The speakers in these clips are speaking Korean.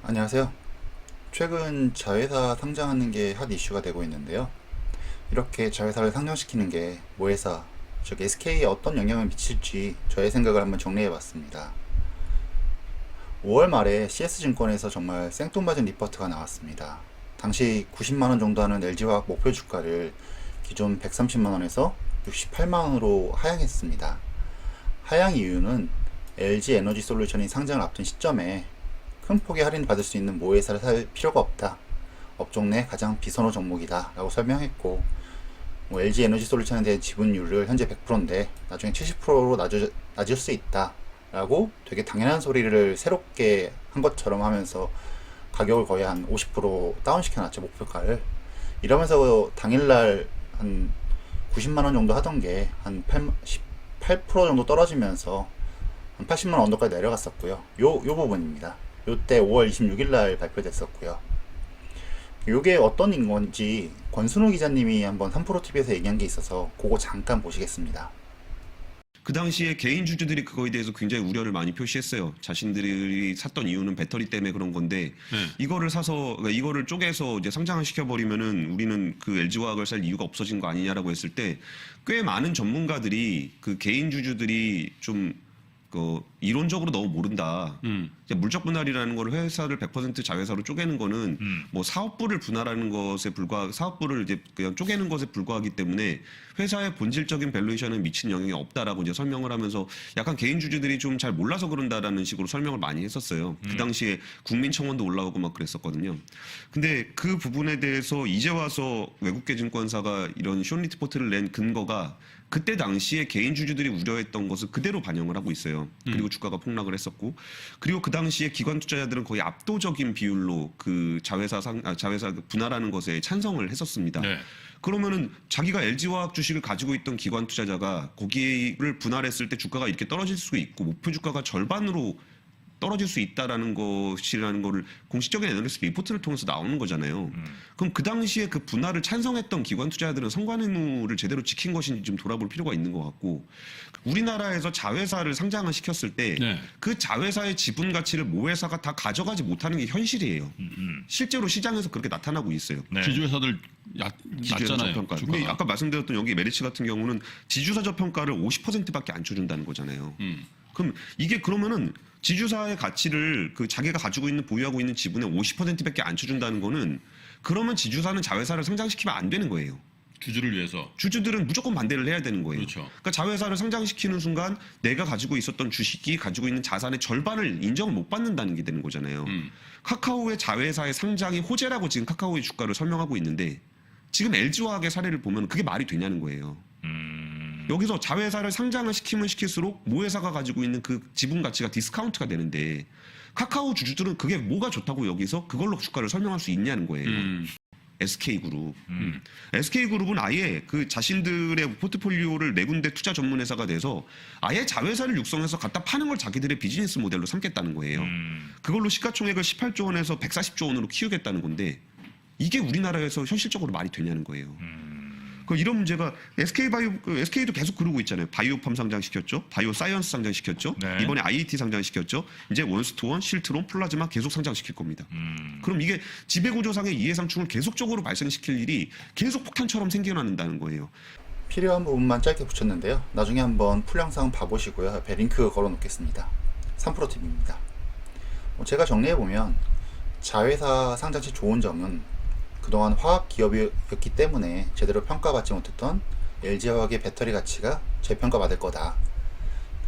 안녕하세요. 최근 자회사 상장하는 게 핫 이슈가 되고 있는데요. 이렇게 자회사를 상장시키는 게 모회사, 즉 SK에 어떤 영향을 미칠지 저의 생각을 한번 정리해 봤습니다. 5월 말에 CS증권에서 정말 생뚱맞은 리포트가 나왔습니다. 당시 90만원 정도 하는 LG화학 목표 주가를 기존 130만원에서 68만원으로 하향했습니다. 하향 이유는 LG 에너지 솔루션이 상장을 앞둔 시점에 큰 폭의 할인 받을 수 있는 모회사를 살 필요가 없다. 업종 내 가장 비선호 종목이다. 라고 설명했고, LG 에너지 솔루션에 대한 지분율을 현재 100%인데 나중에 70%로 낮을 수 있다. 라고 되게 당연한 소리를 새롭게 한 것처럼 하면서 가격을 거의 한 50% 다운시켜놨죠, 목표가를. 이러면서 당일날 한 90만원 정도 하던 게 한 18% 정도 떨어지면서 한 80만원 언더까지 내려갔었고요. 요 부분입니다. 요때 5월 26일 날 발표됐었고요. 요게 어떤 건지 권순우 기자님이 한번 3프로TV에서 얘기한 게 있어서 그거 잠깐 보시겠습니다. 그 당시에 개인 주주들이 그거에 대해서 굉장히 우려를 많이 표시했어요. 자신들이 샀던 이유는 배터리 때문에 그런 건데 이거를 사서 그러니까 이거를 쪼개서 이제 상장을 시켜버리면은 우리는 그 LG화학을 살 이유가 없어진 거 아니냐라고 했을 때 꽤 많은 전문가들이 그 개인 주주들이 좀 이론적으로 너무 모른다. 물적 분할이라는 걸 회사를 100% 자회사로 쪼개는 거는 뭐 사업부를 분할하는 것에 사업부를 이제 그냥 쪼개는 것에 불과하기 때문에 회사의 본질적인 밸류에이션에 미친 영향이 없다라고 이제 설명을 하면서 약간 개인 주주들이 좀 잘 몰라서 그런다라는 식으로 설명을 많이 했었어요. 그 당시에 국민청원도 올라오고 막 그랬었거든요. 근데 그 부분에 대해서 이제 와서 외국계 증권사가 이런 숏 리포트를 낸 근거가 그때 당시에 개인 주주들이 우려했던 것을 그대로 반영을 하고 있어요. 그리고 주가가 폭락을 했었고, 그리고 그 당시에 기관 투자자들은 거의 압도적인 비율로 그 자회사 분할하는 것에 찬성을 했었습니다. 네. 그러면은 자기가 LG화학 주식을 가지고 있던 기관 투자자가 거기를 분할했을 때 주가가 이렇게 떨어질 수 있고 목표 주가가 절반으로 떨어질 수 있다라는 것이라는 거를 공식적인 애널리스트 리포트를 통해서 나오는 거잖아요. 그럼 그 당시에 그 분할을 찬성했던 기관 투자자들은 성관 의무를 제대로 지킨 것인지 좀 돌아볼 필요가 있는 것 같고, 우리나라에서 자회사를 상장을 시켰을 때 그 자회사의 지분 가치를 모회사가 다 가져가지 못하는 게 현실이에요. 실제로 시장에서 그렇게 나타나고 있어요. 네. 지주회사들 낮잖아요. 저평가. 근데 아까 말씀드렸던 여기 메리츠 같은 경우는 지주사 저평가를 50%밖에 안 쳐준다는 거잖아요. 그럼 이게 그러면은 지주사의 가치를 그 자기가 가지고 있는 보유하고 있는 지분의 50%밖에 안 쳐준다는 거는, 그러면 지주사는 자회사를 상장시키면 안 되는 거예요. 주주를 위해서. 주주들은 무조건 반대를 해야 되는 거예요. 그렇죠. 그러니까 자회사를 상장시키는 순간 내가 가지고 있었던 주식이 가지고 있는 자산의 절반을 인정을 못 받는다는 게 되는 거잖아요. 카카오의 자회사의 상장이 호재라고 지금 카카오의 주가를 설명하고 있는데 지금 LG화학의 사례를 보면 그게 말이 되냐는 거예요. 여기서 자회사를 상장을 시키면 시킬수록 모회사가 가지고 있는 그 지분 가치가 디스카운트가 되는데 카카오 주주들은 그게 뭐가 좋다고 여기서 그걸로 주가를 설명할 수 있냐는 거예요. SK그룹. SK그룹은 아예 그 자신들의 포트폴리오를 네 군데 투자 전문 회사가 돼서 아예 자회사를 육성해서 갖다 파는 걸 자기들의 비즈니스 모델로 삼겠다는 거예요. 그걸로 시가총액을 18조 원에서 140조 원으로 키우겠다는 건데 이게 우리나라에서 현실적으로 말이 되냐는 거예요. 이런 문제가 SK도 계속 그러고 있잖아요. 바이오팜 상장시켰죠. 바이오사이언스 상장시켰죠. 네. 이번에 IET 상장시켰죠. 이제 원스토원, 실트론, 플라즈마 계속 상장시킬 겁니다. 그럼 이게 지배구조상의 이해상충을 계속적으로 발생시킬 일이 계속 폭탄처럼 생겨난다는 거예요. 필요한 부분만 짧게 붙였는데요. 나중에 한번 풀 영상 봐보시고요. 옆에 링크 걸어 놓겠습니다. 3프로TV입니다. 제가 정리해보면 자회사 상장 시 좋은 점은 그동안 화학 기업이었기 때문에 제대로 평가받지 못했던 LG화학의 배터리 가치가 재평가받을 거다.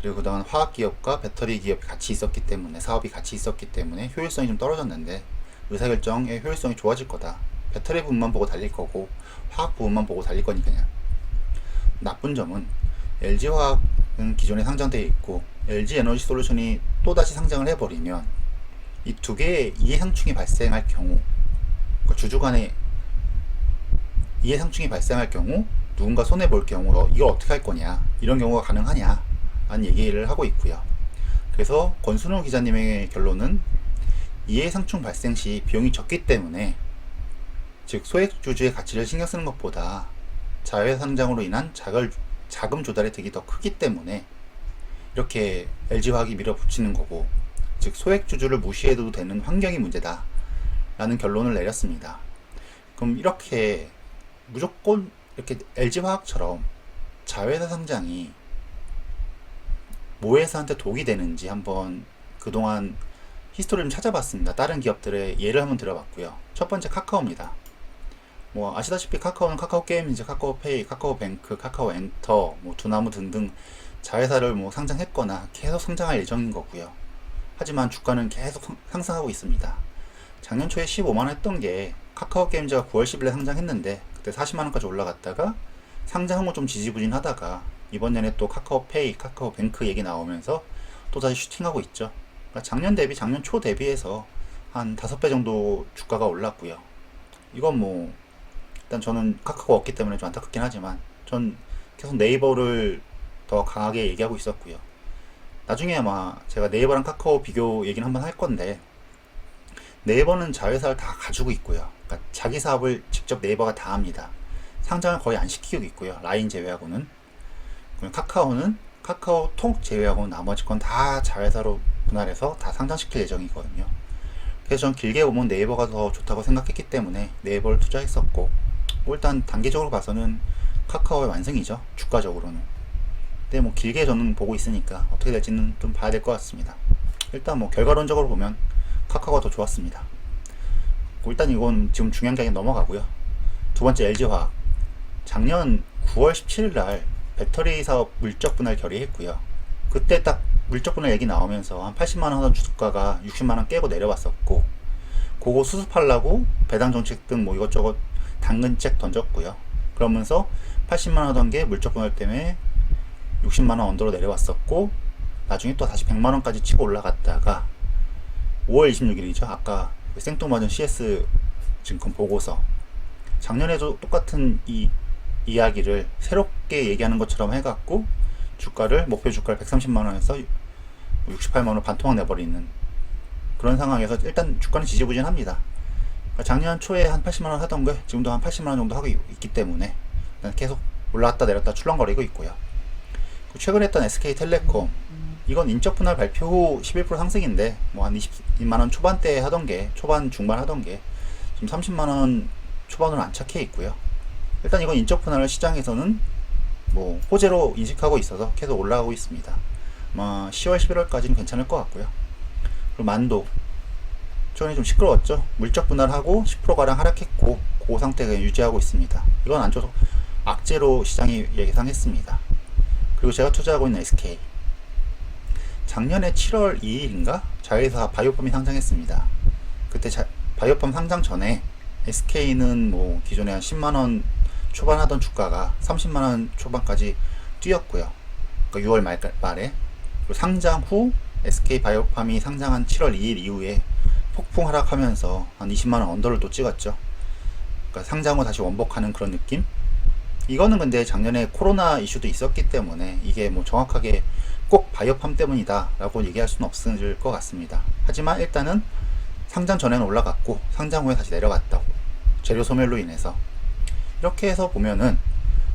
그리고 그동안 화학 기업과 배터리 기업이 같이 있었기 때문에, 사업이 같이 있었기 때문에 효율성이 좀 떨어졌는데 의사결정의 효율성이 좋아질 거다. 배터리 부분만 보고 달릴 거고 화학 부분만 보고 달릴 거니까요. 나쁜 점은 LG화학은 기존에 상장되어 있고 LG에너지 솔루션이 또다시 상장을 해버리면 이 두 개의 이해상충이 발생할 경우, 주주 간의 이해상충이 발생할 경우 누군가 손해볼 경우 이걸 어떻게 할 거냐, 이런 경우가 가능하냐 라는 얘기를 하고 있고요. 그래서 권순호 기자님의 결론은 이해상충 발생 시 비용이 적기 때문에, 즉 소액주주의 가치를 신경 쓰는 것보다 자회사 상장으로 인한 자금 조달의 득이 더 크기 때문에 이렇게 LG화학이 밀어붙이는 거고, 즉 소액주주를 무시해도 되는 환경이 문제다 라는 결론을 내렸습니다. 그럼 이렇게 무조건 이렇게 LG화학처럼 자회사 상장이 모회사한테 독이 되는지 한번 그동안 히스토리를 좀 찾아봤습니다. 다른 기업들의 예를 한번 들어봤고요. 첫 번째 카카오입니다. 뭐 아시다시피 카카오는 카카오게임즈, 카카오페이, 카카오뱅크, 카카오엔터, 뭐 두나무 등등 자회사를 뭐 상장했거나 계속 상장할 예정인 거고요. 하지만 주가는 계속 상승하고 있습니다. 작년 초에 15만원 했던 게 카카오게임즈가 9월 10일에 상장했는데 그때 40만원까지 올라갔다가 상장 후 좀 지지부진하다가 이번 년에 또 카카오페이, 카카오뱅크 얘기 나오면서 또 다시 슈팅하고 있죠. 그러니까 작년 초 대비해서 한 5배 정도 주가가 올랐고요. 이건 뭐 일단 저는 카카오가 없기 때문에 좀 안타깝긴 하지만 전 계속 네이버를 더 강하게 얘기하고 있었고요. 나중에 아마 제가 네이버랑 카카오 비교 얘기는 한번 할 건데 네이버는 자회사를 다 가지고 있고요. 그러니까 자기 사업을 직접 네이버가 다 합니다. 상장을 거의 안 시키고 있고요. 라인 제외하고는. 그리고 카카오는 카카오톡 제외하고는 나머지 건 다 자회사로 분할해서 다 상장시킬 예정이거든요. 그래서 전 길게 보면 네이버가 더 좋다고 생각했기 때문에 네이버를 투자했었고 뭐 일단 단기적으로 봐서는 카카오의 완승이죠. 주가적으로는. 근데 뭐 길게 저는 보고 있으니까 어떻게 될지는 좀 봐야 될 것 같습니다. 일단 뭐 결과론적으로 보면 카카오가 더 좋았습니다. 일단 이건 지금 중요한 게 아니라 넘어가고요. 두 번째 LG화학. 작년 9월 17일 날 배터리 사업 물적 분할 결의했고요. 그때 딱 물적 분할 얘기 나오면서 한 80만원 하던 주가가 60만원 깨고 내려왔었고 그거 수습하려고 배당 정책 등 뭐 이것저것 당근책 던졌고요. 그러면서 80만원 하던 게 물적 분할 때문에 60만원 언더로 내려왔었고 나중에 또 다시 100만원까지 치고 올라갔다가 5월 26일이죠. 아까 생뚱맞은 CS 증권 보고서 작년에도 똑같은 이 이야기를 새롭게 얘기하는 것처럼 해갖고 주가를 목표 주가를 130만원에서 68만원 반토막 내버리는 그런 상황에서 일단 주가는 지지부진합니다. 그러니까 작년 초에 한 80만원 하던 게 지금도 한 80만원 정도 하고 있기 때문에 계속 올라왔다 내렸다 출렁거리고 있고요. 최근에 했던 SK텔레콤 이건 인적 분할 발표 후 11% 상승인데 뭐 한 20만원 초반대 하던 게 초반 중반 하던 게 지금 30만원 초반으로 안착해 있고요. 일단 이건 인적 분할을 시장에서는 뭐 호재로 인식하고 있어서 계속 올라가고 있습니다. 아마 10월 11월까지는 괜찮을 것 같고요. 그리고 만도 최근에 좀 시끄러웠죠. 물적 분할하고 10%가량 하락했고 그 상태가 유지하고 있습니다. 이건 안쪽 악재로 시장이 예상했습니다. 그리고 제가 투자하고 있는 SK 작년에 7월 2일인가 자회사 바이오팜이 상장했습니다. 그때 바이오팜 상장 전에 SK는 뭐 기존에 한 10만원 초반 하던 주가가 30만원 초반까지 뛰었고요. 그러니까 6월 말에 그리고 상장 후 SK 바이오팜이 상장한 7월 2일 이후에 폭풍 하락하면서 한 20만원 언더를 또 찍었죠. 그러니까 상장 후 다시 원복하는 그런 느낌? 이거는 근데 작년에 코로나 이슈도 있었기 때문에 이게 뭐 정확하게 꼭 바이오팜 때문이다 라고 얘기할 수는 없을 것 같습니다. 하지만 일단은 상장 전에는 올라갔고 상장 후에 다시 내려갔다고 재료 소멸로 인해서 이렇게 해서 보면은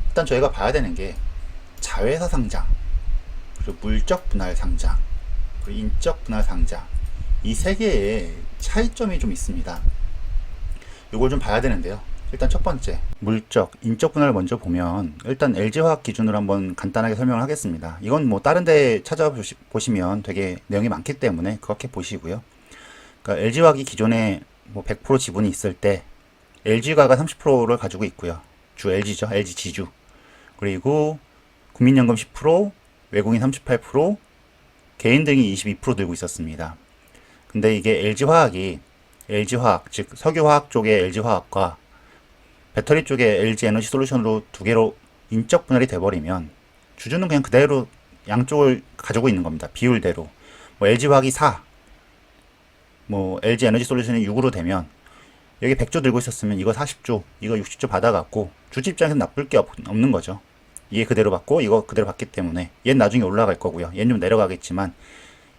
일단 저희가 봐야 되는 게 자회사 상장 그리고 물적 분할 상장 그리고 인적 분할 상장 이 세 개의 차이점이 좀 있습니다. 이걸 좀 봐야 되는데요. 일단 첫 번째 물적, 인적 분할을 먼저 보면 일단 LG화학 기준으로 한번 간단하게 설명을 하겠습니다. 이건 뭐 다른 데 찾아보시면 되게 내용이 많기 때문에 그렇게 보시고요. 그러니까 LG화학이 기존에 뭐 100% 지분이 있을 때 LG가가 30%를 가지고 있고요. 주 LG죠. LG 지주. 그리고 국민연금 10%, 외국인 38%, 개인 등이 22% 들고 있었습니다. 근데 이게 LG화학, 즉 석유화학 쪽의 LG화학과 배터리 쪽에 LG 에너지 솔루션으로 두 개로 인적 분할이 돼버리면 주주는 그냥 그대로 양쪽을 가지고 있는 겁니다. 비율대로. 뭐 LG화학이 4, 뭐 LG 에너지 솔루션이 6으로 되면 여기 100조 들고 있었으면 이거 40조, 이거 60조 받아갖고 주주 입장에서 나쁠 게 없는 거죠. 얘 그대로 받고 이거 그대로 받기 때문에 얘는 나중에 올라갈 거고요. 얘는 좀 내려가겠지만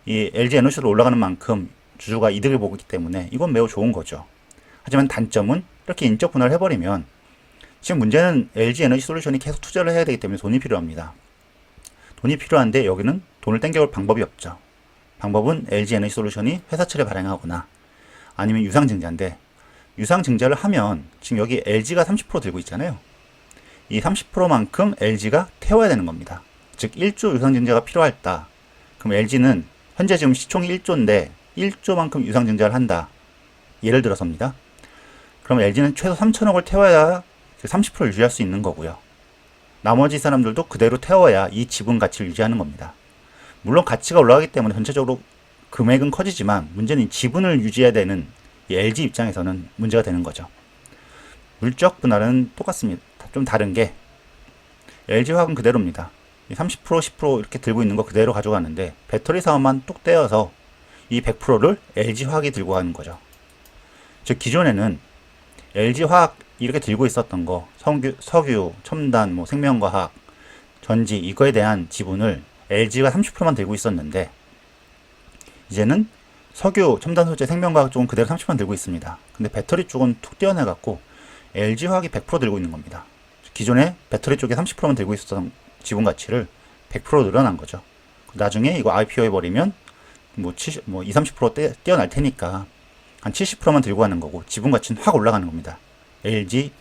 이 LG 에너지로 올라가는 만큼 주주가 이득을 보기 때문에 이건 매우 좋은 거죠. 하지만 단점은 이렇게 인적 분할을 해버리면 지금 문제는 LG 에너지 솔루션이 계속 투자를 해야 되기 때문에 돈이 필요합니다. 돈이 필요한데 여기는 돈을 땡겨올 방법이 없죠. 방법은 LG 에너지솔루션이 회사채를 발행하거나 아니면 유상증자인데, 유상증자를 하면 지금 여기 LG가 30% 들고 있잖아요. 이 30%만큼 LG가 태워야 되는 겁니다. 즉 1조 유상증자가 필요하다. 그럼 LG는 현재 지금 시총이 1조인데 1조만큼 유상증자를 한다. 예를 들어서입니다. 그럼 LG는 최소 3천억을 태워야 30%를 유지할 수 있는 거고요. 나머지 사람들도 그대로 태워야 이 지분 가치를 유지하는 겁니다. 물론 가치가 올라가기 때문에 전체적으로 금액은 커지지만 문제는 지분을 유지해야 되는 이 LG 입장에서는 문제가 되는 거죠. 물적 분할은 똑같습니다. 좀 다른 게 LG화학은 그대로입니다. 30% 10% 이렇게 들고 있는 거 그대로 가져가는데 배터리 사업만 뚝 떼어서 이 100%를 LG화학이 들고 가는 거죠. 즉 기존에는 LG화학 이렇게 들고 있었던 거 석유, 첨단, 생명과학, 전지 이거에 대한 지분을 LG가 30%만 들고 있었는데 이제는 석유, 첨단 소재, 생명과학 쪽은 그대로 30%만 들고 있습니다. 근데 배터리 쪽은 툭 떼어내갖고 LG화학이 100% 들고 있는 겁니다. 기존에 배터리 쪽에 30%만 들고 있었던 지분 가치를 100% 늘어난 거죠. 나중에 이거 IPO 해버리면 20, 30% 떼어날 테니까 한 70%만 들고 가는 거고 지분 가치는 확 올라가는 겁니다. LG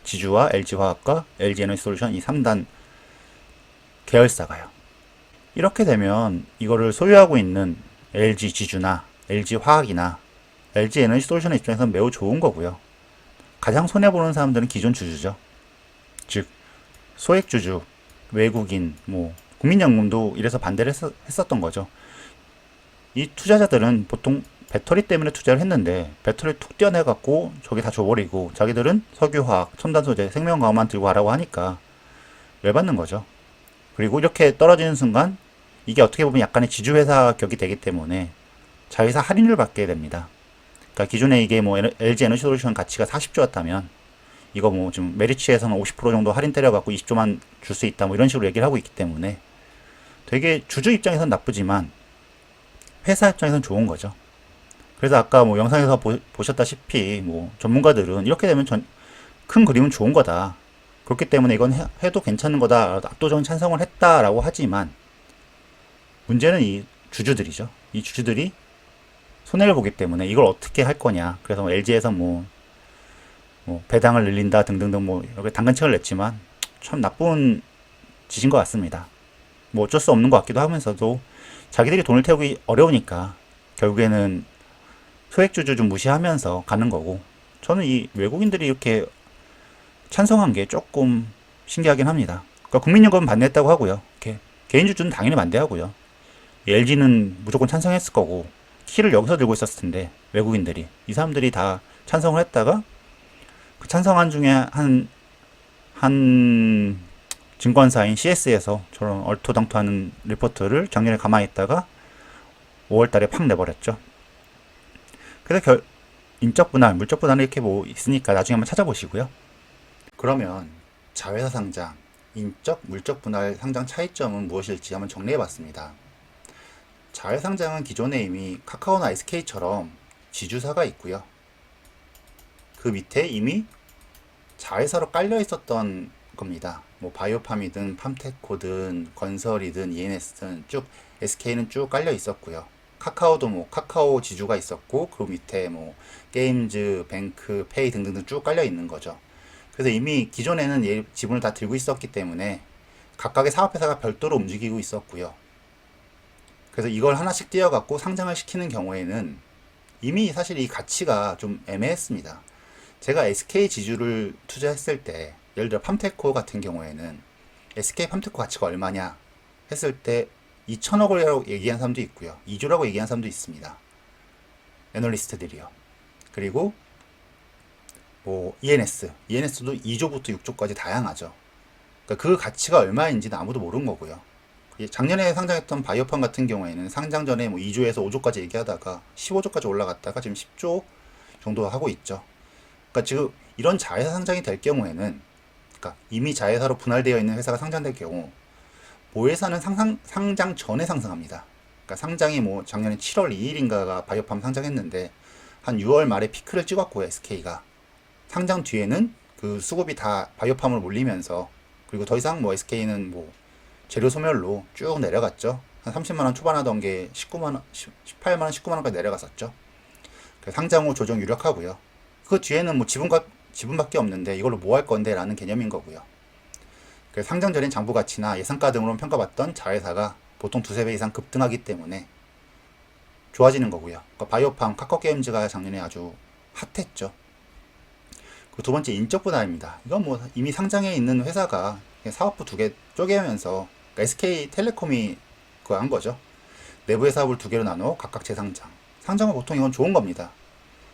지주와 LG화학과 LG에너지솔루션 이 3단 계열사가요. 이렇게 되면 이거를 소유하고 있는 LG 지주나 LG 화학이나 LG 에너지 솔루션의 입장에서는 매우 좋은 거고요. 가장 손해보는 사람들은 기존 주주죠. 즉 소액주주, 외국인, 국민연금도 이래서 반대를 했었던 거죠. 이 투자자들은 보통 배터리 때문에 투자를 했는데 배터리 툭 떼어내갖고 저기 다 줘버리고 자기들은 석유화학, 첨단소재, 생명과학만 들고 가라고 하니까 열받는 거죠. 그리고 이렇게 떨어지는 순간 이게 어떻게 보면 약간의 지주회사 격이 되기 때문에 자회사 할인을 받게 됩니다. 그러니까 기존에 이게 LG 에너지솔루션 가치가 40조였다면 이거 지금 메리츠에서는 50% 정도 할인 때려갖고 20조만 줄 수 있다 이런 식으로 얘기를 하고 있기 때문에 되게 주주 입장에서는 나쁘지만 회사 입장에서는 좋은 거죠. 그래서 아까 영상에서 보셨다시피 전문가들은 이렇게 되면 큰 그림은 좋은 거다. 그렇기 때문에 이건 해도 괜찮은 거다. 압도적인 찬성을 했다라고 하지만 문제는 이 주주들이죠. 이 주주들이 손해를 보기 때문에 이걸 어떻게 할 거냐. 그래서 LG에서 배당을 늘린다 등등등 이렇게 당근책을 냈지만 참 나쁜 짓인 것 같습니다. 어쩔 수 없는 것 같기도 하면서도 자기들이 돈을 태우기 어려우니까 결국에는 소액주주 좀 무시하면서 가는 거고, 저는 이 외국인들이 이렇게 찬성한 게 조금 신기하긴 합니다. 그러니까 국민연금은 반대했다고 하고요. 개인주주는 당연히 반대하고요. LG는 무조건 찬성했을 거고 키를 여기서 들고 있었을 텐데 외국인들이 이 사람들이 다 찬성을 했다가 그 찬성한 중에 한 증권사인 CS에서 저런 얼토당토하는 리포트를 작년에 가만히 있다가 5월달에 팍 내버렸죠. 그래서 인적 분할, 물적 분할이 이렇게 있으니까 나중에 한번 찾아보시고요. 그러면 자회사 상장, 인적, 물적 분할 상장 차이점은 무엇일지 한번 정리해봤습니다. 자회사 상장은 기존에 이미 카카오나 SK처럼 지주사가 있고요. 그 밑에 이미 자회사로 깔려 있었던 겁니다. 바이오팜이든 팜테코든 건설이든 ENS든 쭉 SK는 쭉 깔려 있었고요. 카카오도 카카오 지주가 있었고 그 밑에 게임즈, 뱅크, 페이 등등등 쭉 깔려 있는 거죠. 그래서 이미 기존에는 지분을 다 들고 있었기 때문에 각각의 사업회사가 별도로 움직이고 있었고요. 그래서 이걸 하나씩 띄어갖고 상장을 시키는 경우에는 이미 사실 이 가치가 좀 애매했습니다. 제가 SK 지주를 투자했을 때 예를 들어 팜테코 같은 경우에는 SK 팜테코 가치가 얼마냐 했을 때 2천억이라고 얘기한 사람도 있고요. 2조라고 얘기한 사람도 있습니다. 애널리스트들이요. 그리고 ENS도 2조부터 6조까지 다양하죠. 그러니까 그 가치가 얼마인지는 아무도 모르는 거고요. 작년에 상장했던 바이오팜 같은 경우에는 상장 전에 2조에서 5조까지 얘기하다가 15조까지 올라갔다가 지금 10조 정도 하고 있죠. 그러니까 지금 이런 자회사 상장이 될 경우에는, 그러니까 이미 자회사로 분할되어 있는 회사가 상장될 경우 모회사는 상장 전에 상승합니다. 그러니까 상장이 작년에 7월 2일인가가 바이오팜 상장했는데 한 6월 말에 피크를 찍었고요. SK가 상장 뒤에는 그 수급이 다 바이오팜으로 몰리면서, 그리고 더 이상 SK는 재료 소멸로 쭉 내려갔죠. 한 30만 원 초반 하던 게 19만 원, 18만 원, 19만 원까지 내려갔었죠. 상장 후 조정 유력하고요. 그 뒤에는 뭐 지분밖에 없는데 이걸로 뭐 할 건데 라는 개념인 거고요. 상장 전인 장부 가치나 예상가 등으로 평가받던 자회사가 보통 두세 배 이상 급등하기 때문에 좋아지는 거고요. 그러니까 바이오팜, 카카오게임즈가 작년에 아주 핫했죠. 그 두 번째 인적 분할입니다. 이건 뭐 이미 상장해 있는 회사가 사업부 두 개 쪼개면서 그러니까 SK텔레콤이 그거 한 거죠. 내부의 사업을 두 개로 나눠 각각 재상장. 상장은 보통 이건 좋은 겁니다.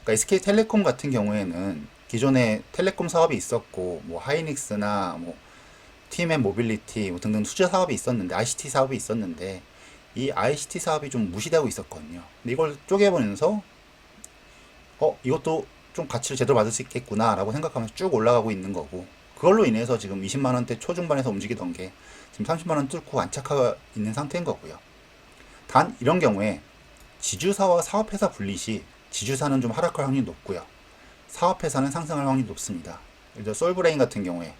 그러니까 SK텔레콤 같은 경우에는 기존에 텔레콤 사업이 있었고 뭐 하이닉스나 뭐 TMM 모빌리티 뭐 등등 투자 사업이 있었는데 ICT 사업이 있었는데 이 ICT 사업이 좀 무시되고 있었거든요. 근데 이걸 쪼개보면서 이것도 좀 가치를 제대로 받을 수 있겠구나 라고 생각하면서 쭉 올라가고 있는 거고, 그걸로 인해서 지금 20만원대 초중반에서 움직이던 게 지금 30만원 뚫고 안착하고 있는 상태인 거고요. 단 이런 경우에 지주사와 사업회사 분리 시 지주사는 좀 하락할 확률이 높고요, 사업회사는 상승할 확률이 높습니다. 예를 들어 솔브레인 같은 경우에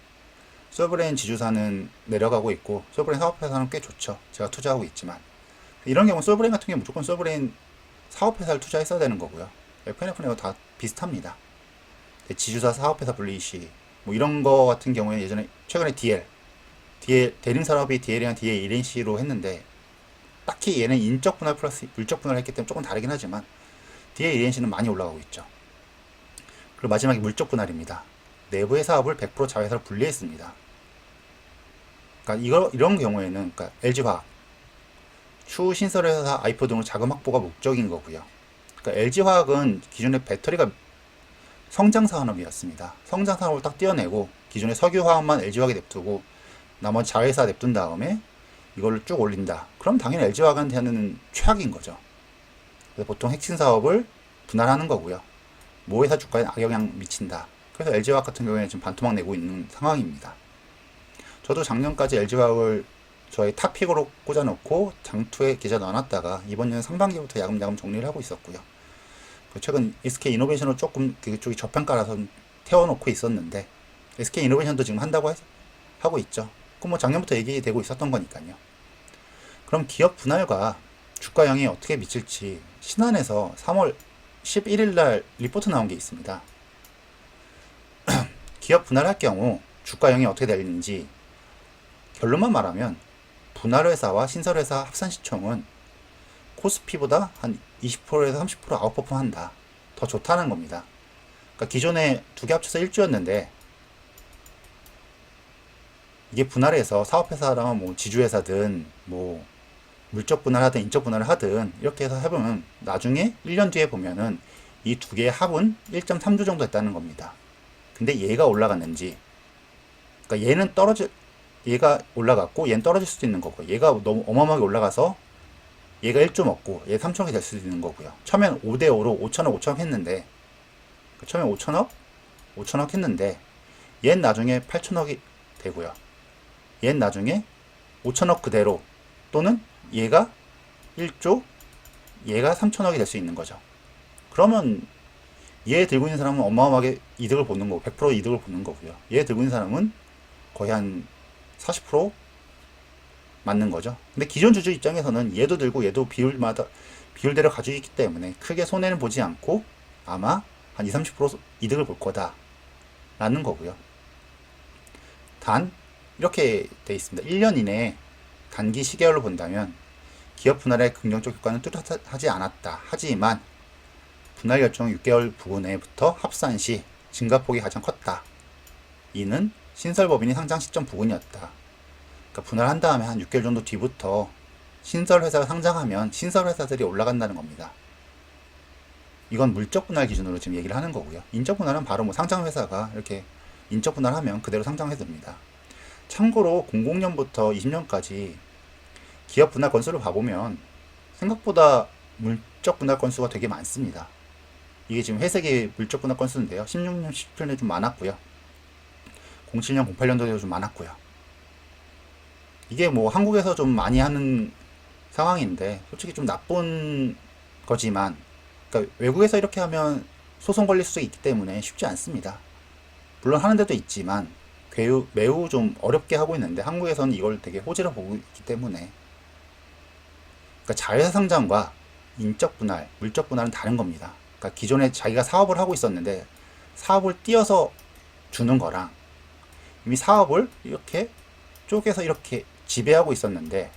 솔브레인 지주사는 내려가고 있고 솔브레인 사업회사는 꽤 좋죠. 제가 투자하고 있지만 이런 경우 솔브레인 같은 경우 무조건 솔브레인 사업회사를 투자했어야 되는 거고요. FNF는 다 비슷합니다. 지주사 사업회사 분리 시 뭐 이런 거 같은 경우에 예전에 최근에 DL 대림산업이 DL이랑 DL 1NC로 했는데 딱히 얘는 인적 분할 플러스 물적 분할을 했기 때문에 조금 다르긴 하지만 DL 1NC는 많이 올라가고 있죠. 그리고 마지막에 물적 분할입니다. 내부의 사업을 100% 자회사로 분리했습니다. 그러니까 이런 경우에는 그러니까 LG화학, 추후 신설회사 아이포 등으로 자금 확보가 목적인 거고요. 그러니까 LG화학은 기존의 배터리가 성장 산업이었습니다. 성장 산업을 딱 떼어내고 기존의 석유화학만 LG화학에 냅두고 나머지 자회사 냅둔 다음에 이걸 쭉 올린다. 그럼 당연히 LG화학한테는 최악인 거죠. 그래서 보통 핵심 사업을 분할하는 거고요. 모회사 주가에 악영향 미친다. 그래서 LG화학 같은 경우에는 지금 반토막 내고 있는 상황입니다. 저도 작년까지 LG화학을 저의 탑픽으로 꽂아놓고 장투에 계좌 넣어놨다가 이번 년 상반기부터 야금야금 정리를 하고 있었고요. 최근 SK이노베이션을 조금 그쪽이 저평가라서 태워놓고 있었는데 SK이노베이션도 지금 한다고 하고 있죠. 그럼 뭐 작년부터 얘기되고 있었던 거니까요. 그럼 기업 분할과 주가 영향이 어떻게 미칠지 신한에서 3월 11일 날 리포트 나온 게 있습니다. 기업 분할할 경우 주가 영향이 어떻게 되는지 결론만 말하면 분할회사와 신설회사 합산 시총은 코스피보다 한 20%에서 30% 아웃퍼폼 한다. 더 좋다는 겁니다. 그러니까 기존에 두 개 합쳐서 1주였는데 이게 분할해서 사업회사랑 뭐 지주회사든 뭐 물적 분할하든 인적 분할을 하든 이렇게 해서 해보면 나중에 1년 뒤에 보면은 이 두 개의 합은 1.3조 정도 됐다는 겁니다. 근데 얘가 올라갔는지, 그러니까 얘가 올라갔고 얘는 떨어질 수도 있는 거고, 얘가 너무 어마어마하게 올라가서 얘가 1조 먹고 얘 3천억이 될 수도 있는 거고요. 처음엔 5대5로 5천억 5천억 했는데 처음에 5천억 했는데 얘는 나중에 8천억이 되고요. 얘는 나중에 5천억 그대로, 또는 얘가 1조 얘가 3천억이 될 수 있는 거죠. 그러면 얘 들고 있는 사람은 어마어마하게 이득을 보는 거고 100% 이득을 보는 거고요. 얘 들고 있는 사람은 거의 한 40% 맞는 거죠. 근데 기존 주주 입장에서는 얘도 들고 얘도 비율대로 가지고 있기 때문에 크게 손해는 보지 않고 아마 한 20-30% 이득을 볼 거다 라는 거고요. 단 이렇게 돼 있습니다. 1년 이내에 단기 시계열로 본다면 기업 분할의 긍정적 효과는 뚜렷하지 않았다. 하지만 분할 결정 6개월 부근에부터 합산 시 증가폭이 가장 컸다. 이는 신설법인이 상장 시점 부근이었다. 그러니까 분할한 다음에 한 6개월 정도 뒤부터 신설회사가 상장하면 신설회사들이 올라간다는 겁니다. 이건 물적 분할 기준으로 지금 얘기를 하는 거고요. 인적 분할은 바로 뭐 상장회사가 이렇게 인적 분할하면 그대로 상장해 둡니다. 참고로 00년부터 20년까지 기업 분할 건수를 봐보면 생각보다 물적 분할 건수가 되게 많습니다. 이게 지금 회색이 물적 분할 건수인데요. 16년, 17년에 좀 많았고요. 07년, 08년도에도 좀 많았고요. 이게 뭐 한국에서 좀 많이 하는 상황인데 솔직히 좀 나쁜 거지만, 그러니까 외국에서 이렇게 하면 소송 걸릴 수 있기 때문에 쉽지 않습니다. 물론 하는 데도 있지만 매우 좀 어렵게 하고 있는데 한국에서는 이걸 되게 호재로 보고 있기 때문에 그러니까 자회사 상장과 인적 분할, 물적 분할은 다른 겁니다. 그러니까 기존에 자기가 사업을 하고 있었는데 사업을 띄어서 주는 거랑 이미 사업을 이렇게 쪼개서 이렇게 지배하고 있었는데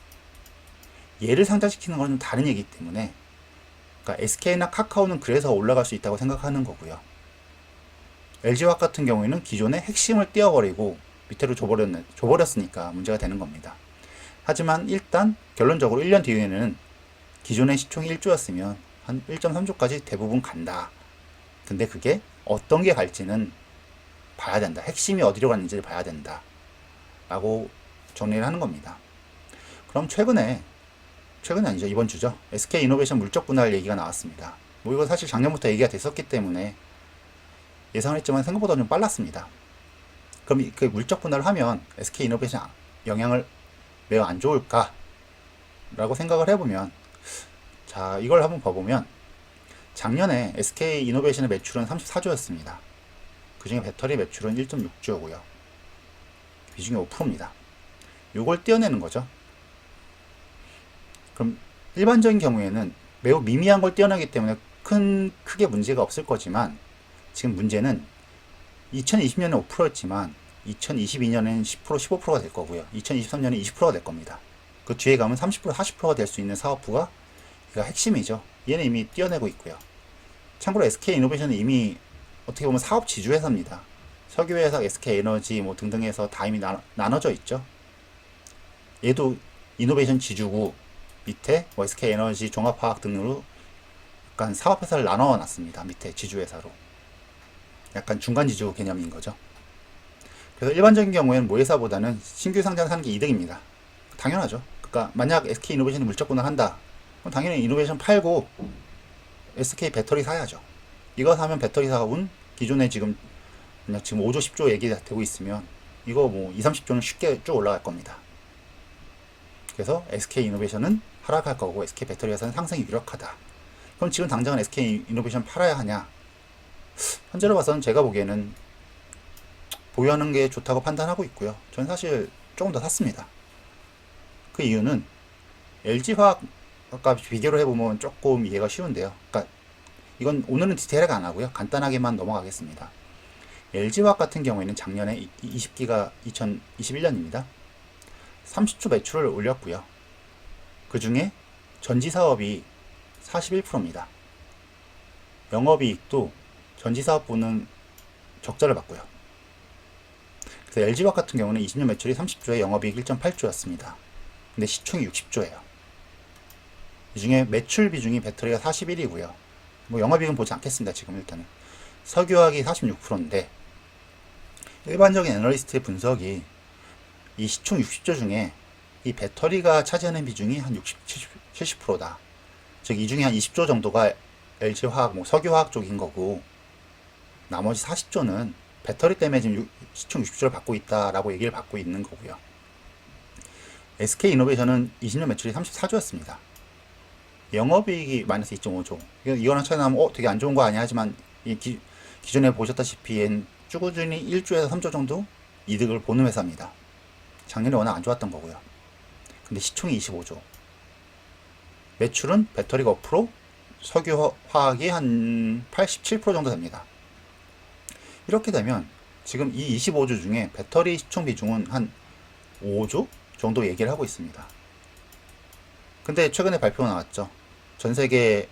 얘를 상장시키는 건 좀 다른 얘기이기 때문에, 그러니까 SK나 카카오는 그래서 올라갈 수 있다고 생각하는 거고요. LG화학 같은 경우에는 기존의 핵심을 떼어버리고 밑으로 줘버렸으니까 문제가 되는 겁니다. 하지만 일단 결론적으로 1년 뒤에는 기존의 시총이 1조였으면 한 1.3조까지 대부분 간다. 근데 그게 어떤 게 갈지는 봐야 된다. 핵심이 어디로 갔는지를 봐야 된다. 라고 정리를 하는 겁니다. 그럼 최근에 아니죠. 이번 주죠. SK이노베이션 물적 분할 얘기가 나왔습니다. 뭐 이거 사실 작년부터 얘기가 됐었기 때문에 예상을 했지만 생각보다 좀 빨랐습니다. 그럼 그 물적 분할을 하면 SK이노베이션 영향을 매우 안 좋을까? 라고 생각을 해보면, 자, 이걸 한번 봐보면 작년에 SK이노베이션의 매출은 34조였습니다. 그 중에 배터리 매출은 1.6조고요. 비중이 5%입니다. 요걸 떼어내는 거죠. 그럼 일반적인 경우에는 매우 미미한 걸 떼어내기 때문에 크게 문제가 없을 거지만, 지금 문제는 2020년에 5%였지만 2022년엔 10%, 15%가 될 거고요. 2023년에 20%가 될 겁니다. 그 뒤에 가면 30%, 40%가 될 수 있는 사업부가 얘가 핵심이죠. 얘는 이미 떼어내고 있고요. 참고로 SK이노베이션은 이미 어떻게 보면 사업 지주회사입니다. 석유회사, SK에너지 뭐 등등 해서 다 이미 나눠져 있죠. 얘도 이노베이션 지주고 밑에 뭐 SK에너지, 종합화학 등으로 약간 사업회사를 나눠 놨습니다. 밑에 지주회사로. 약간 중간 지주 개념인 거죠. 그래서 일반적인 경우에는 모회사보다는 신규 상장하는 게 이득입니다. 당연하죠. 그러니까 만약 SK이노베이션이 물적 분할한다, 그럼 당연히 이노베이션 팔고 SK 배터리 사야죠. 이거 사면 배터리 사업은 기존에 지금 5조, 10조 얘기가 되고 있으면 이거 뭐 2, 30조는 쉽게 쭉 올라갈 겁니다. 그래서 SK이노베이션은 하락할 거고 SK 배터리 회사는 상승이 유력하다. 그럼 지금 당장은 SK이노베이션 팔아야 하냐? 현재로 봐서는 제가 보기에는 보유하는 게 좋다고 판단하고 있고요. 저는 사실 조금 더 샀습니다. 그 이유는 LG화학과 비교를 해보면 조금 이해가 쉬운데요. 그러니까 이건 오늘은 디테일하게 안 하고요. 간단하게만 넘어가겠습니다. LG화학 같은 경우에는 작년에 20기가 2021년입니다. 30조 매출을 올렸고요. 그 중에 전지사업이 41%입니다. 영업이익도 전지사업부는 적자를 봤고요. 그래서 LG화학 같은 경우는 20년 매출이 30조에 영업이익 1.8조였습니다. 근데 시총이 60조예요. 이 중에 매출 비중이 배터리가 41이고요. 뭐 영업이익은 보지 않겠습니다. 지금 일단은. 석유화학이 46%인데 일반적인 애널리스트의 분석이 이 시총 60조 중에 이 배터리가 차지하는 비중이 한 60, 70%다. 즉 이 중에 한 20조 정도가 LG화학, 뭐 석유화학 쪽인 거고 나머지 40조는 배터리 때문에 지금 시총 60조를 받고 있다라고 얘기를 받고 있는 거고요. SK이노베이션은 20년 매출이 34조였습니다. 영업이익이 마이너스 2.5조. 이거랑 차이 나면 되게 안 좋은 거 아니야? 하지만 기존에 보셨다시피 쭉 꾸준히 1조에서 3조 정도 이득을 보는 회사입니다. 작년에 워낙 안 좋았던 거고요. 근데 시총이 25조. 매출은 배터리가 5%, 석유화학이 한 87% 정도 됩니다. 이렇게 되면 지금 이 25조 중에 배터리 시총 비중은 한 5조 정도 얘기를 하고 있습니다. 근데 최근에 발표가 나왔죠. 전 세계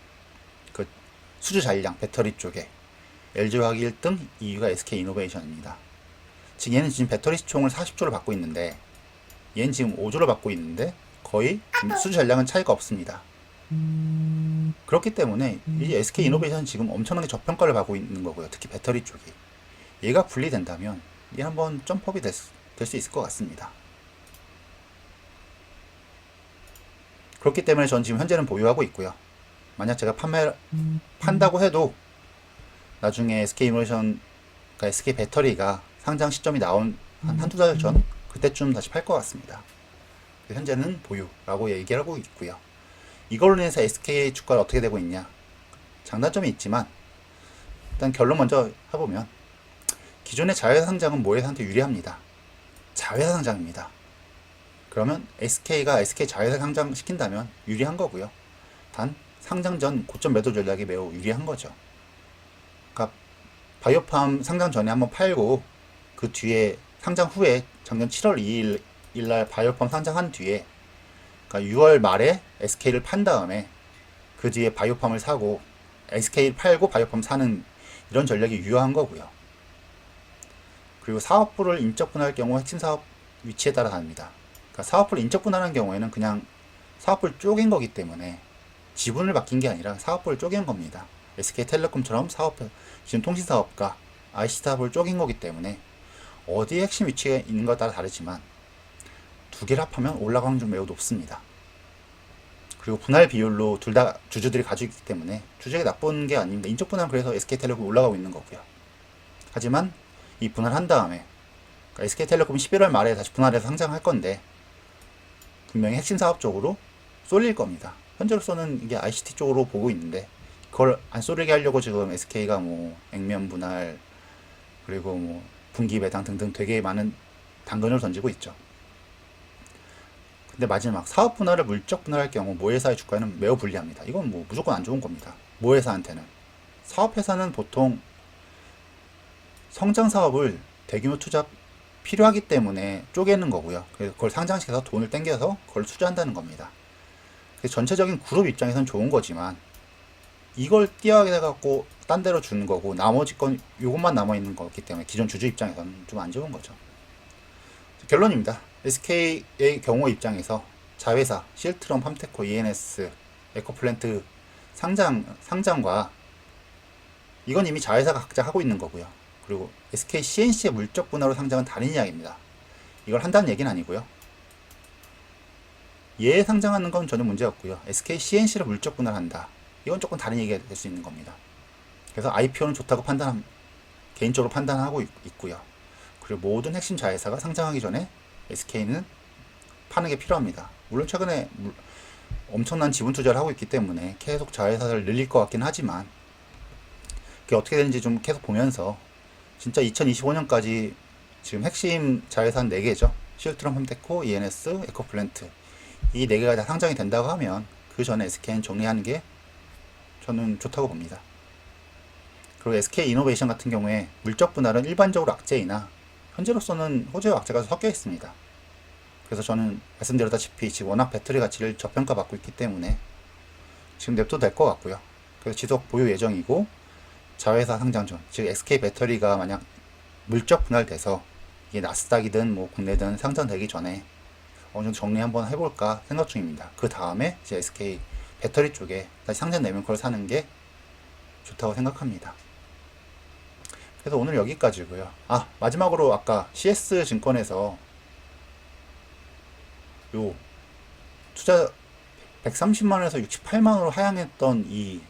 그 수주 잔량 배터리 쪽에 LG화학이 1등, 2위가 SK이노베이션입니다. 지금 얘는 지금 배터리 시총을 40조를 받고 있는데 얘는 지금 5조를 받고 있는데 거의 수주 잔량은 차이가 없습니다. 그렇기 때문에 이 SK이노베이션은 지금 엄청나게 저평가를 받고 있는 거고요. 특히 배터리 쪽이. 얘가 분리된다면 얘 한번 점프업이 될 수 있을 것 같습니다. 그렇기 때문에 전 지금 현재는 보유하고 있고요. 만약 제가 판다고 해도 나중에 SK이노베이션, 그러니까 SK 배터리가 상장 시점이 나온 한두 달 전 그때쯤 다시 팔 것 같습니다. 현재는 보유라고 얘기하고 있고요. 이걸로 인해서 SK 주가가 어떻게 되고 있냐? 장단점이 있지만 일단 결론 먼저 해보면 기존의 자회사 상장은 모회사한테 유리합니다. 자회사 상장입니다. 그러면 SK가 SK 자회사 상장시킨다면 유리한 거고요. 단 상장 전 고점 매도 전략이 매우 유리한 거죠. 그러니까 바이오팜 상장 전에 한번 팔고 그 뒤에 상장 후에 작년 7월 2일 날 바이오팜 상장한 뒤에 그러니까 6월 말에 SK를 판 다음에 그 뒤에 바이오팜을 사고 SK 팔고 바이오팜 사는 이런 전략이 유효한 거고요. 그리고 사업부를 인적 분할할 경우 핵심 사업 위치에 따라 다릅니다. 그러니까 사업부를 인적 분할한 경우에는 그냥 사업부를 쪼갠 거기 때문에 지분을 바뀐 게 아니라 사업부를 쪼갠 겁니다. SK텔레콤처럼 지금 통신사업과 IC사업을 쪼갠 거기 때문에 어디에 핵심 위치에 있는 것에 따라 다르지만 두 개를 합하면 올라갈 확률이 매우 높습니다. 그리고 분할 비율로 둘 다 주주들이 가지고 있기 때문에 주주에게 나쁜 게 아닙니다. 인적 분할은 그래서 SK텔레콤이 올라가고 있는 거고요. 하지만 이 분할한 다음에 그러니까 SK텔레콤이 11월 말에 다시 분할해서 상장할 건데 분명히 핵심 사업 쪽으로 쏠릴 겁니다. 현재로서는 이게 ICT 쪽으로 보고 있는데 그걸 안 쏠리게 하려고 지금 SK가 뭐 액면 분할 그리고 뭐 분기 배당 등등 되게 많은 당근을 던지고 있죠. 근데 마지막 사업 분할을 물적 분할할 경우 모회사의 주가에는 매우 불리합니다. 이건 뭐 무조건 안 좋은 겁니다. 모회사한테는. 사업회사는 보통 성장 사업을 대규모 투자 필요하기 때문에 쪼개는 거고요. 그래서 그걸 상장시켜서 돈을 땡겨서 그걸 투자한다는 겁니다. 그래서 전체적인 그룹 입장에서는 좋은 거지만 이걸 띄어하게 돼갖고 딴 데로 주는 거고 나머지 건 요것만 남아있는 거기 때문에 기존 주주 입장에서는 좀 안 좋은 거죠. 결론입니다. SK의 경우 입장에서 자회사, 실트럼, 팜테코, ENS, 에코플랜트 상장과 이건 이미 자회사가 각자 하고 있는 거고요. 그리고 SK CNC의 물적 분할로 상장은 다른 이야기입니다. 이걸 한다는 얘기는 아니고요. 얘 상장하는 건 전혀 문제 없고요. SK CNC를 물적 분할한다. 이건 조금 다른 얘기가 될 수 있는 겁니다. 그래서 IPO는 좋다고 개인적으로 판단하고 있고요. 그리고 모든 핵심 자회사가 상장하기 전에 SK는 파는 게 필요합니다. 물론 최근에 엄청난 지분 투자를 하고 있기 때문에 계속 자회사를 늘릴 것 같긴 하지만 그게 어떻게 되는지 좀 계속 보면서 진짜 2025년까지 지금 핵심 자회사는 4개죠. 실트럼, 홈테코, ENS, 에코플랜트 이 4개가 다 상장이 된다고 하면 그 전에 SK는 정리하는 게 저는 좋다고 봅니다. 그리고 SK 이노베이션 같은 경우에 물적 분할은 일반적으로 악재이나 현재로서는 호재와 악재가 섞여 있습니다. 그래서 저는 말씀드렸다시피 지금 워낙 배터리 가치를 저평가받고 있기 때문에 지금 냅둬도 될 것 같고요. 그래서 지속 보유 예정이고 자회사 상장 전, 즉 SK 배터리가 만약 물적 분할돼서 이게 나스닥이든 뭐 국내든 상장되기 전에 어느 정도 정리 한번 해볼까 생각 중입니다. 그 다음에 이제 SK 배터리 쪽에 다시 상장되면 그걸 사는 게 좋다고 생각합니다. 그래서 오늘 여기까지고요. 마지막으로 아까 CS증권에서 요 투자 130만원에서 68만원으로 하향했던 이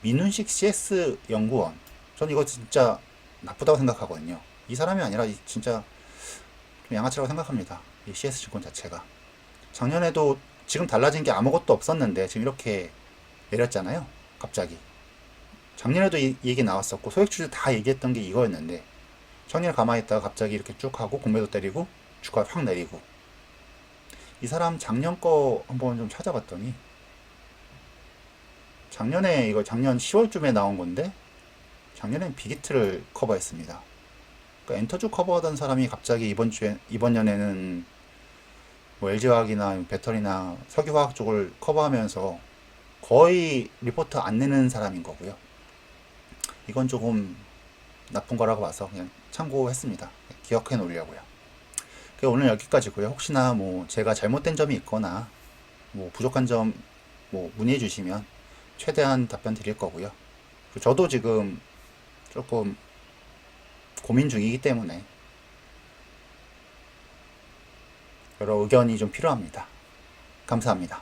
민훈식 CS 연구원, 전 이거 진짜 나쁘다고 생각하거든요. 이 사람이 아니라 진짜 좀 양아치라고 생각합니다. 이 CS증권 자체가. 작년에도 지금 달라진 게 아무것도 없었는데 지금 이렇게 내렸잖아요. 갑자기. 작년에도 이 얘기 나왔었고 소액주주 다 얘기했던 게 이거였는데 작년에 가만히 있다가 갑자기 이렇게 쭉 하고 공매도 때리고 주가 확 내리고. 이 사람 작년 거 한번 좀 찾아봤더니 이거 작년 10월쯤에 나온 건데 작년엔 빅히트를 커버했습니다. 그러니까 엔터주 커버하던 사람이 갑자기 이번 년에는 뭐 LG화학이나 배터리나 석유화학 쪽을 커버하면서 거의 리포트 안 내는 사람인 거고요. 이건 조금 나쁜 거라고 봐서 그냥 참고했습니다. 기억해 놓으려고요. 오늘 여기까지고요. 혹시나 뭐 제가 잘못된 점이 있거나 뭐 부족한 점 뭐 문의해 주시면 최대한 답변 드릴 거고요. 저도 지금 조금 고민 중이기 때문에 여러 의견이 좀 필요합니다. 감사합니다.